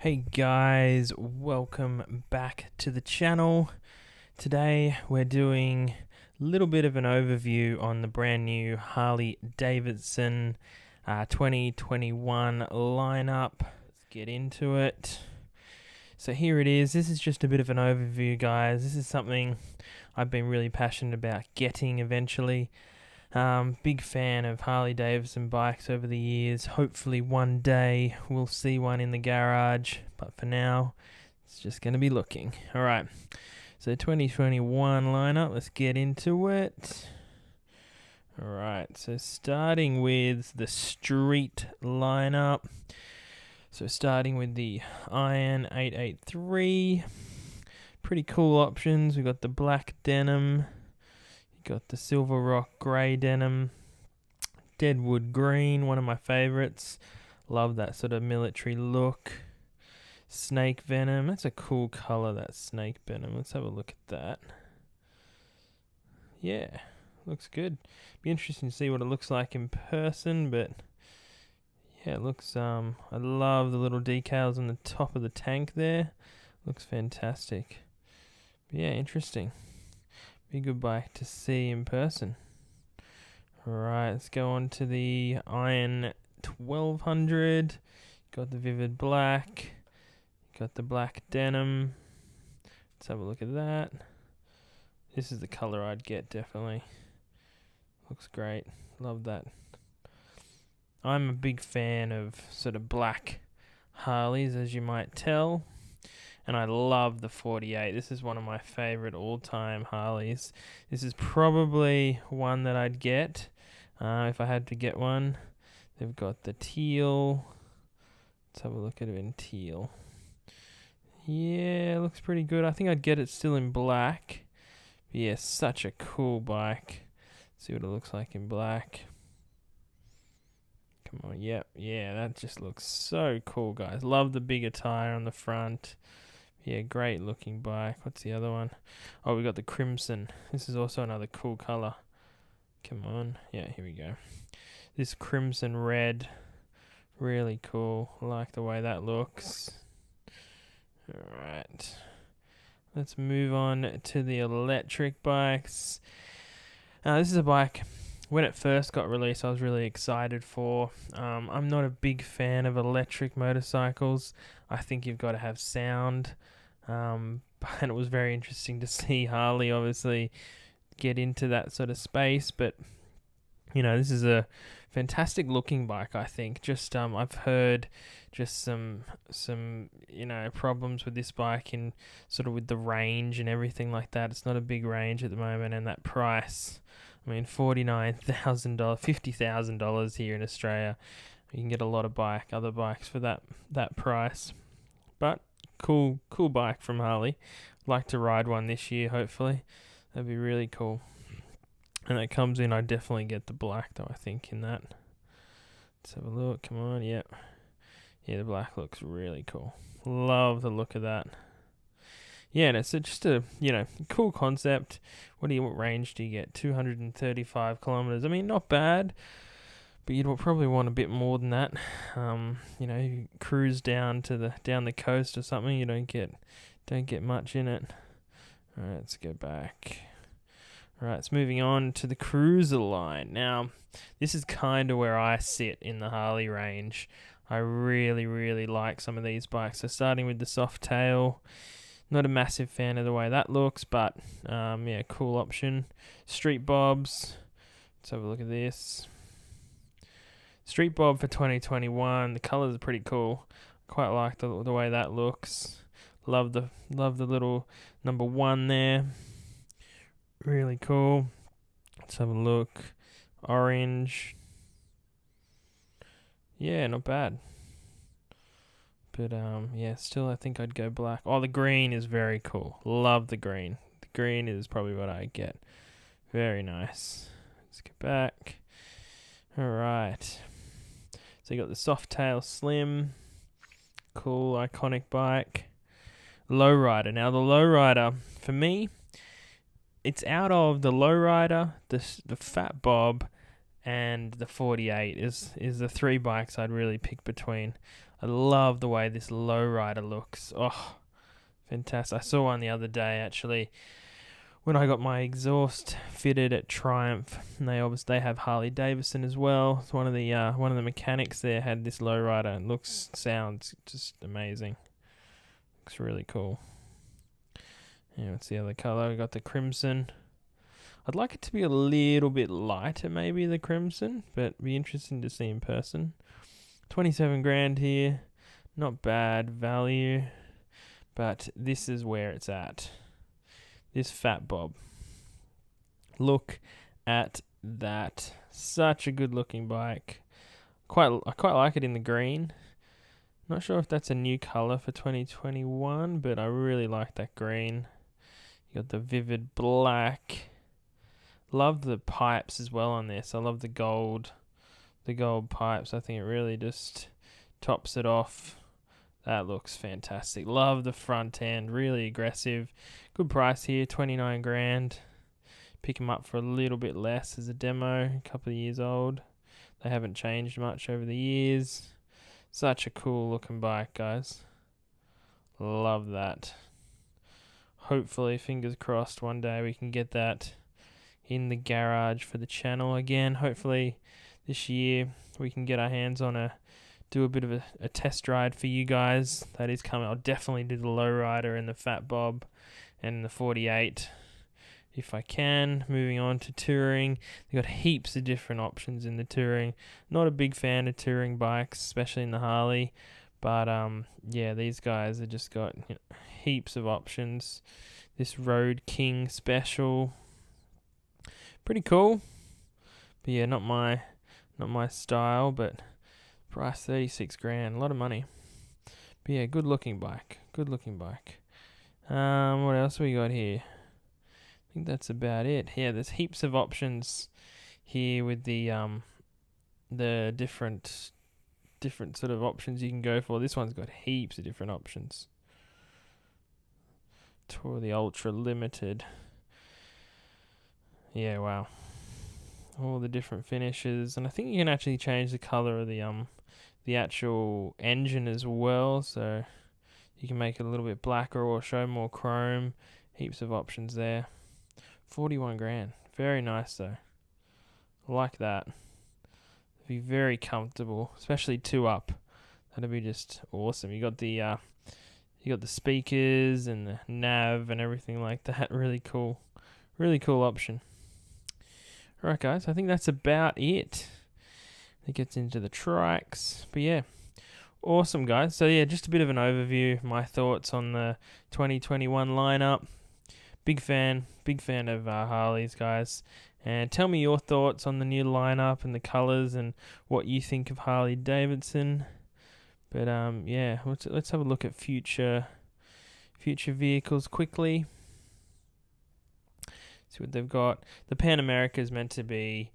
Hey guys, welcome back to the channel. Today we're doing a little bit of an overview on the brand new Harley Davidson 2021 lineup. Let's get into it. So here it is. This is just a bit of an overview, guys. This is something I've been really passionate about getting eventually. Big fan of Harley Davidson bikes over the years. Hopefully one day we'll see one in the garage, but for now it's just going to be looking. Alright, so 2021 lineup, let's get into it. Alright, so starting with the street lineup. So starting with the Iron 883. Pretty cool options. We've got the black denim. Got the silver rock grey denim, deadwood green, one of my favourites. Love that sort of military look. Snake venom, that's a cool colour, that snake venom. Let's have a look at that. Yeah, looks good. Be interesting to see what it looks like in person, but yeah, it looks, I love the little decals on the top of the tank there. Looks fantastic. But yeah, interesting. Be a good bike to see in person. Alright, let's go on to the Iron 1200. Got the vivid black. Got the black denim. Let's have a look at that. This is the colour I'd get, definitely. Looks great. Love that. I'm a big fan of sort of black Harleys, as you might tell. And I love the 48. This is one of my favourite all-time Harleys. This is probably one that I'd get if I had to get one. They've got the teal. Let's have a look at it in teal. Yeah, it looks pretty good. I think I'd get it still in black. But yeah, such a cool bike. Let's see what it looks like in black. Come on, yep. Yeah, that just looks so cool, guys. Love the bigger tyre on the front. Yeah, great looking bike. What's the other one? Oh, we got the crimson. This is also another cool color. Come on. Yeah, here we go. This crimson red. Really cool. I like the way that looks. Alright. Let's move on to the electric bikes. This is a bike, when it first got released, I was really excited for. I'm not a big fan of electric motorcycles. I think you've got to have sound. And it was very interesting to see Harley obviously get into that sort of space. But, you know, this is a fantastic looking bike, I think. Just I've heard just some problems with this bike in sort of with the range and everything like that. It's not a big range at the moment, and that price. I mean, $49,000, $50,000 here in Australia. You can get a lot of other bikes for that price. But cool bike from Harley. Like to ride one this year, hopefully. That'd be really cool. And that comes in, I'd definitely get the black though, I think, in that. Let's have a look. Come on, yep. Yeah, the black looks really cool. Love the look of that. Yeah, and it's just a, cool concept. What range do you get? 235 kilometers. I mean, not bad, but you'd probably want a bit more than that. You cruise down the coast or something. You don't get much in it. All right, let's go back. All right, it's moving on to the cruiser line. Now, this is kind of where I sit in the Harley range. I really, really like some of these bikes. So starting with the soft tail. Not a massive fan of the way that looks, but cool option. Street bobs. Let's have a look at this. Street bob for 2021. The colors are pretty cool. Quite like the way that looks. Love the little number 1 there. Really cool. Let's have a look. Orange. Yeah, not bad. But, still I think I'd go black. Oh, the green is very cool. Love the green. The green is probably what I get. Very nice. Let's get back. Alright. So you got the soft tail slim. Cool, iconic bike. Lowrider. Now, the lowrider, for me, it's out of the lowrider, the fat bob, and the 48 is the three bikes I'd really pick between. I love the way this lowrider looks. Oh, fantastic. I saw one the other day, actually, when I got my exhaust fitted at Triumph, and they have Harley Davidson as well. So one of the mechanics there had this lowrider, and sounds just amazing. Looks really cool. Yeah, what's the other color? We got the crimson. I'd like it to be a little bit lighter, maybe, the crimson, but be interesting to see in person. 27 grand here, not bad value, but this is where it's at. This Fat Bob. Look at that. Such a good looking bike. I quite like it in the green. Not sure if that's a new color for 2021, but I really like that green. You got the vivid black. Love the pipes as well on this. I love the gold pipes. I think it really just tops it off. That looks fantastic. Love the front end, really aggressive. Good price here, 29 grand. Pick them up for a little bit less as a demo, a couple of years old. They haven't changed much over the years. Such a cool looking bike, guys. Love that. Hopefully, fingers crossed, one day we can get that in the garage for the channel again. Hopefully this year we can get our hands on do a bit of a test ride for you guys. That is coming. I'll definitely do the lowrider and the Fat Bob and the 48 if I can. Moving on to touring. They've got heaps of different options in the touring. Not a big fan of touring bikes, especially in the Harley. But yeah, these guys have just got heaps of options. This Road King Special. Pretty cool. But yeah, not my style, but price 36 grand. A lot of money. But yeah, good looking bike. Good looking bike. What else we got here? I think that's about it. Yeah, there's heaps of options here with the different sort of options you can go for. This one's got heaps of different options. Tour the Ultra Limited. Yeah, wow. All the different finishes, and I think you can actually change the color of the actual engine as well, so you can make it a little bit blacker or show more chrome. Heaps of options there. 41 grand. Very nice though. I like that. It'd be very comfortable, especially 2-up. That'd be just awesome. You got the speakers and the nav and everything like that. Really cool. Really cool option. Alright guys, I think that's about it. It gets into the trikes. But yeah, awesome guys. So yeah, just a bit of an overview, my thoughts on the 2021 lineup. Big fan of Harleys, guys. And tell me your thoughts on the new lineup and the colours and what you think of Harley Davidson. But yeah, let's have a look at future vehicles quickly. See what they've got. The Pan America is meant to be.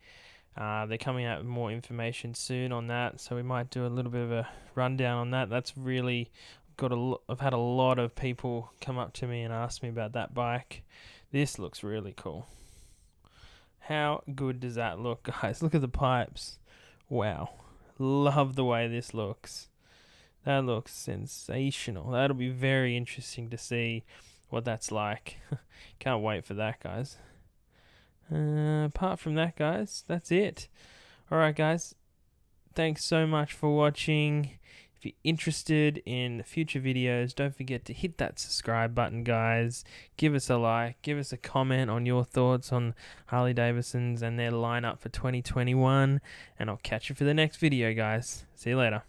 They're coming out with more information soon on that, so we might do a little bit of a rundown on that. That's really I've had a lot of people come up to me and ask me about that bike. This looks really cool. How good does that look, guys? Look at the pipes. Wow. Love the way this looks. That looks sensational. That'll be very interesting to see what that's like. Can't wait for that, guys. Apart from that, guys, that's it. Alright, guys. Thanks so much for watching. If you're interested in future videos, don't forget to hit that subscribe button, guys. Give us a like. Give us a comment on your thoughts on Harley Davidsons and their lineup for 2021. And I'll catch you for the next video, guys. See you later.